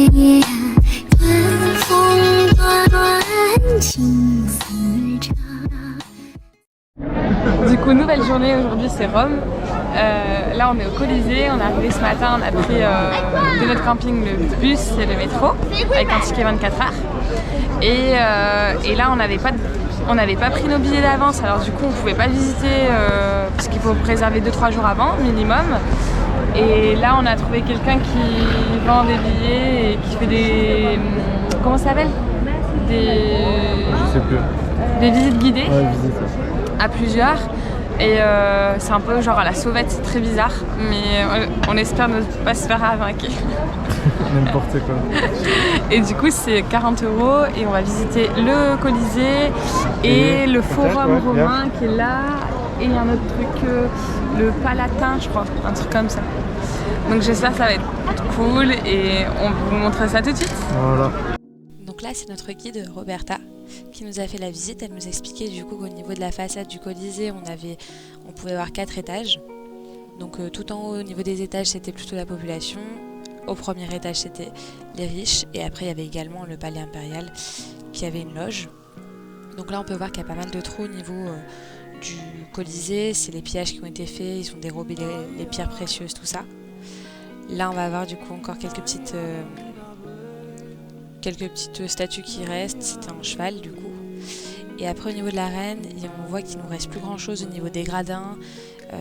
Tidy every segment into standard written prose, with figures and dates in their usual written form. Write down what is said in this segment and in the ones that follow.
Du coup, nouvelle journée aujourd'hui, c'est Rome. Là, on est au Colisée. On est arrivé ce matin. On a pris de notre camping le bus et le métro avec un ticket 24 heures. Et là, on n'avait pas pris nos billets d'avance. Alors du coup, on pouvait pas visiter parce qu'il faut réserver 2-3 jours avant minimum. Et là, on a trouvé quelqu'un qui vend des billets et qui fait des... Comment ça s'appelle? Je sais plus. Des visites guidées. Ouais, visite. À plusieurs. Et c'est un peu genre à la sauvette, c'est très bizarre. Mais on espère ne pas se faire arnaquer. N'importe quoi. Et du coup, c'est 40 € et on va visiter le Colisée et le Forum romain qui est là. Et il y a un autre truc, le Palatin, je crois, un truc comme ça. Donc j'espère que ça va être cool et on vous montrer ça tout de suite. Voilà. Donc là, c'est notre guide Roberta qui nous a fait la visite. Elle nous expliquait du coup qu'au niveau de la façade du Colisée, on pouvait avoir 4 étages. Donc tout en haut, au niveau des étages, c'était plutôt la population. Au premier étage, c'était les riches. Et après, il y avait également le palais impérial qui avait une loge. Donc là, on peut voir qu'il y a pas mal de trous au niveau du Colisée. C'est les pillages qui ont été faits. Ils ont dérobé les pierres précieuses, tout ça. Là, on va avoir du coup encore quelques petites statues qui restent. C'était un cheval du coup. Et après, au niveau de la reine, on voit qu'il ne nous reste plus grand chose au niveau des gradins.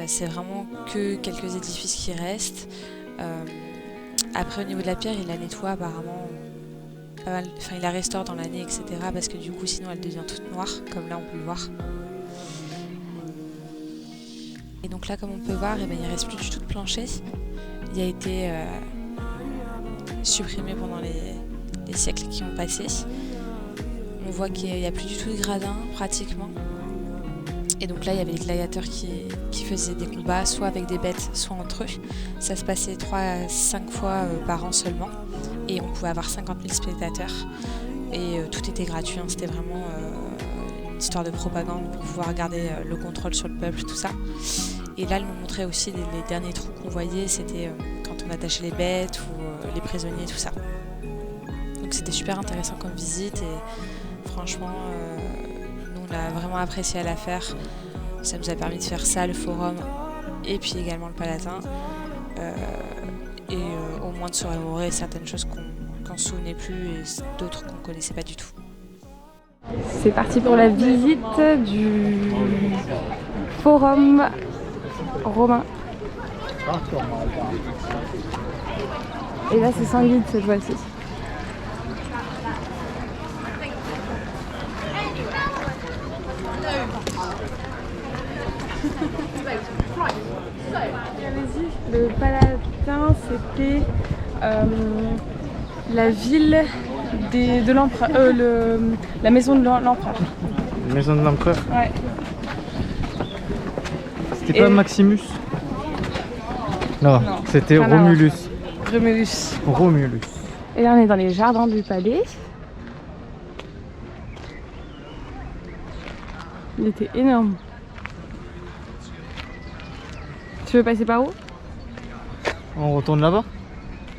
C'est vraiment que quelques édifices qui restent. Après, au niveau de la pierre, il la nettoie apparemment pas mal. Enfin, il la restaure dans l'année, etc. Parce que du coup, sinon, elle devient toute noire, comme là, on peut le voir. Et donc là, comme on peut voir, il ne reste plus du tout de plancher. Il a été supprimé pendant les siècles qui ont passé. On voit qu'il n'y a plus du tout de gradins, pratiquement. Et donc là, il y avait les gladiateurs qui faisaient des combats, soit avec des bêtes, soit entre eux. Ça se passait 3 à 5 fois par an seulement. Et on pouvait avoir 50 000 spectateurs. Et tout était gratuit, hein. C'était vraiment une histoire de propagande pour pouvoir garder le contrôle sur le peuple, tout ça. Et là, elle nous montrait aussi les derniers trous qu'on voyait. C'était quand on attachait les bêtes ou les prisonniers, tout ça. Donc c'était super intéressant comme visite. Et franchement... on a vraiment apprécié à la faire. Ça nous a permis de faire ça, le forum, et puis également le Palatin. Au moins de se remémorer certaines choses qu'on ne se souvenait plus et d'autres qu'on ne connaissait pas du tout. C'est parti pour la visite du Forum romain. Et là, c'est sans guide cette fois-ci. Le Palatin, c'était la ville de l'empereur, la maison de l'empereur. La maison de l'empereur? Ouais. C'était pas Maximus? Non, c'était Romulus. Romulus. Et là, on est dans les jardins du palais. Il était énorme. Tu veux passer par où? On retourne là-bas?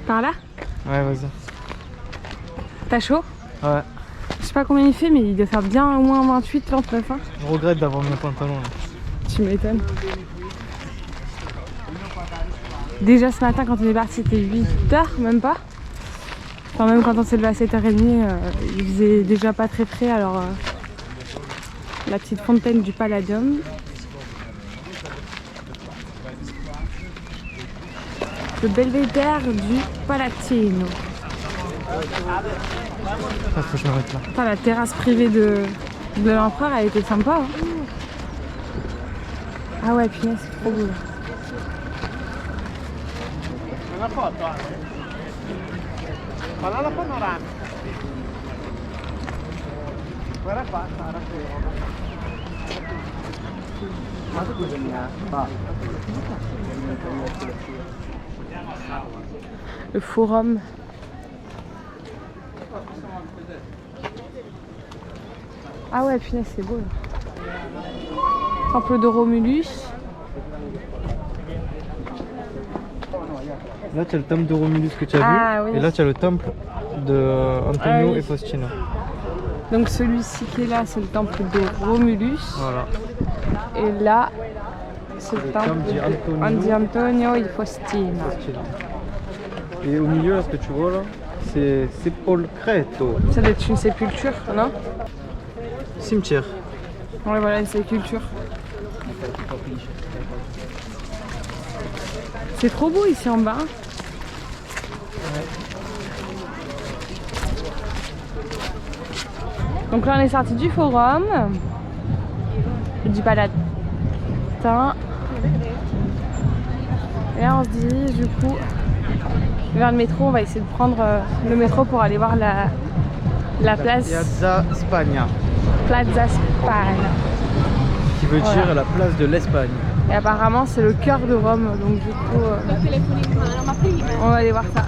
Par là? Ouais, vas-y. T'as chaud? Ouais. Je sais pas combien il fait, mais il doit faire bien au moins 28, 29. Hein. Je regrette d'avoir mes pantalons là. Tu m'étonnes. Déjà ce matin, quand on est parti, c'était 8h, même pas. Enfin, même quand on s'est levé à 7h30, il faisait déjà pas très frais. Alors, la petite fontaine du Palladium. Le belvédère du Palatino. Ah, faut que je m'arrête là. Putain, la terrasse privée de l'empereur, elle était sympa. Hein. Ah ouais, punaise, c'est trop beau. Le forum. Ah ouais, punaise, c'est beau là. Temple de Romulus. Là, tu as le temple de Romulus que tu as Ah, vu. oui. Et là, tu as le temple de Antonio Ah, oui. et Faustina. Donc celui-ci qui est là, c'est le temple de Romulus. Voilà. Et là, c'est le temple di di Antonio et Faustina. Et au milieu, là, ce que tu vois là, c'est Sepolcreto. Ça doit être une sépulture, non? Cimetière. Ouais, voilà, une sépulture. C'est trop beau ici en bas. Donc là, on est sorti du forum, du Palatin. Et là, on se dirige du coup vers le métro. On va essayer de prendre le métro pour aller voir la place Piazza Spagna, Plaza Spagna. qui veut Voilà. dire la place de l'Espagne. Et apparemment, c'est le cœur de Rome. Donc du coup, on va aller voir ça.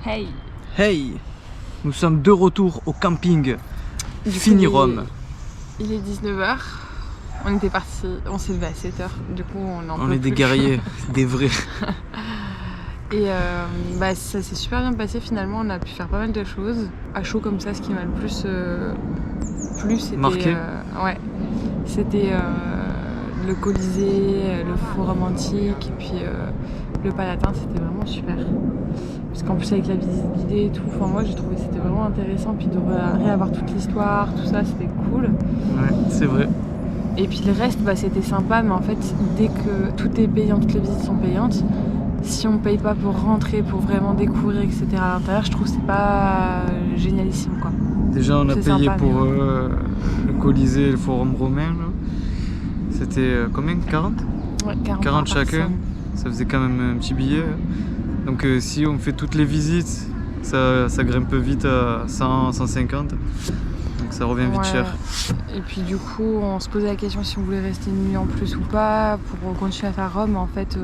Hey. Hey, nous sommes de retour au camping Du coup, Fini Rome. Il est 19h. On était parti, on s'est levé à 7h. Du coup, On est des guerriers, des vrais. Et bah, ça s'est super bien passé finalement. On a pu faire pas mal de choses. À chaud comme ça, ce qui m'a le plus plu, c'était marqué. Ouais, c'était le Colisée, le Forum antique et puis le Palatin. C'était vraiment super. Parce qu'en plus avec la visite guidée et tout, enfin moi j'ai trouvé que c'était vraiment intéressant, puis de réavoir toute l'histoire, tout ça, c'était cool. Ouais, c'est vrai. Et puis le reste, bah, c'était sympa, mais en fait dès que tout est payant, toutes les visites sont payantes, si on paye pas pour rentrer, pour vraiment découvrir, etc. à l'intérieur, je trouve que c'est pas génialissime quoi. Déjà on a C'est payé sympa, pour mais le Colisée et le Forum romain. Là. C'était combien? 40? Ouais, 40 chacun. personnes. Ça faisait quand même un petit billet. Donc si on fait toutes les visites, ça grimpe vite à 100, 150. Donc ça revient vite Ouais. cher. Et puis du coup, on se posait la question si on voulait rester une nuit en plus ou pas pour continuer à faire Rome. En fait,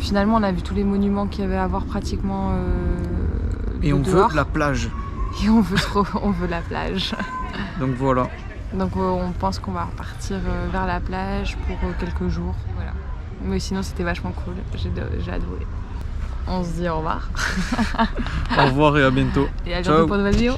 finalement, on a vu tous les monuments qu'il y avait à voir pratiquement. Et on veut la plage. Et on veut la plage. Donc voilà. Donc on pense qu'on va repartir vers la plage pour quelques jours. Voilà. Mais sinon, c'était vachement cool. J'ai adoré. On se dit au revoir. Au revoir et à bientôt. Et à bientôt Ciao. pour de nouvelles vidéos.